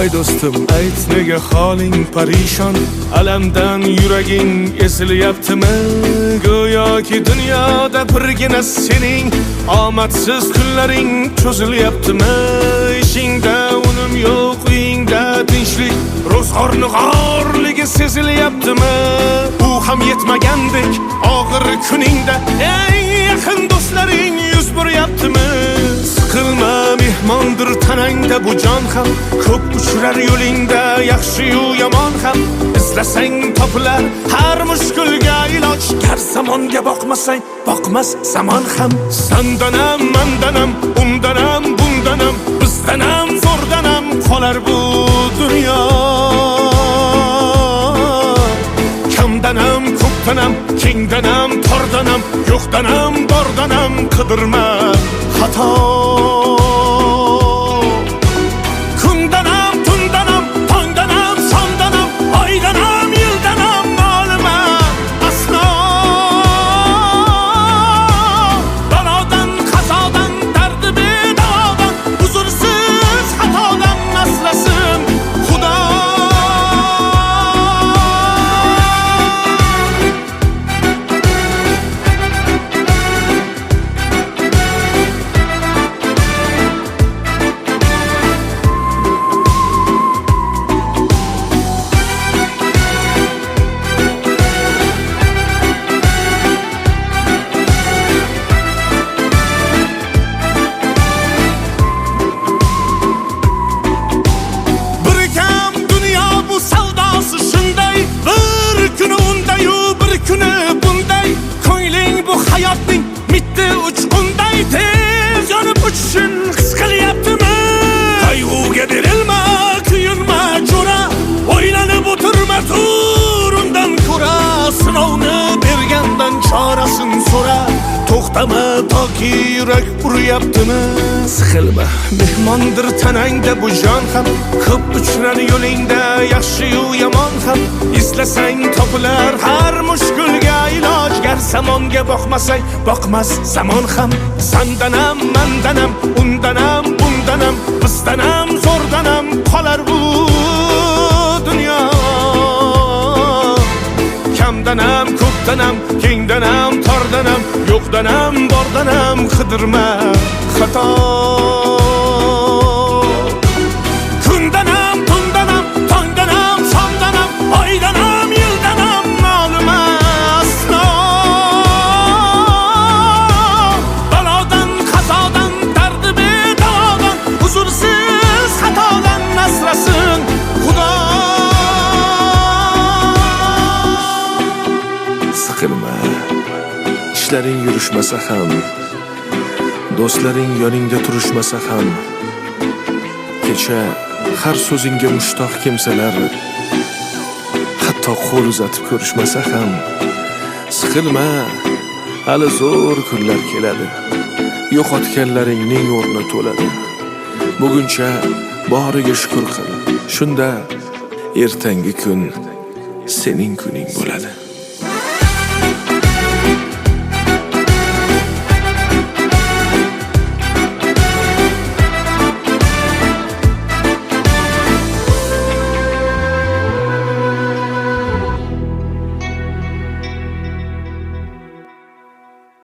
Ay do'stim, ayt nega holing parishon, alamdan yuraging esilyaptimi? Go'yoki dunyoda birgina sening omadsiz kunlaring cho'zilyaptimi? Ishingda unum yo'q, uyingda tinchlik, ro'zg'orning g'orligi sezilyaptimi? U ham yetmagandek og'ir kuningda eng yaqin do'stlaring yuz buryaptimi? Siqilma, mehmondir tanangda bu jon ham, ko'p uchrar yo'lingda yaxshi-yu yomon ham. Izlasang topilar har mushkulga iloj, gar zamonga boqmasang boqmas zamon ham. Sandanam, mandanam, undanam, bundanam, bizdanam, zo'rdanam qolar bu dunyo. Kamdanam, ko'pdanam, kengdanam, tordanam, yo'qdanam, bordanam qidirma xato. Kundanam, tundanam, tongdanam, sondanam, oydanam, yildanam nolima aslo. Balodan, qazodan, dardi bedavodan, huzursiz xatodan asrasin Xudo. Hayotning mitti uchqunday tez yonib uchishing his qilyaptimi? Qayg'uga berilma, kuyinma jo'ra, o'ylanib o'tirma, tur undan ko'ra. Sinovni bergandan chorasin so'ra, to'xtama toki yurak uryaptimi? Siqilma, mehmondir tanangda bu jon ham, ko'p uchrar yo'lingda yaxshi-yu yomon ham. Izlasang topilar har mushkulga iloj, gar zamonga boqmasang boqmas zamon ham. Sandanam, mandanam, undanam, bundanam, bizdanam, zo'rdanam qolar bu dunyo. Kamdanam, ko'pdanam, kengdanam, tordanam, yo'qdanam, bordanam qidirma xato. Kundanam, tundanam, tongdanam, sondanam, oydanam, yildanam nolima aslo. Balodan, qazodan, dardi bedavodan, huzursiz xatodan asrasin Xudo. Siqilma, ishlaring yurishmasa ham, do'stlaring yoningda turishmasa ham, kecha har so'zingga mushtoq kimsalar hatto qo'l uzatib ko'rishmasa ham. Siqilma, hali zo'r kunlar keladi, yo'qotganlaringning o'rni to'ladi. Buguncha boriga shukr qil, shunda ertangi kun sening kuning bo'ladi.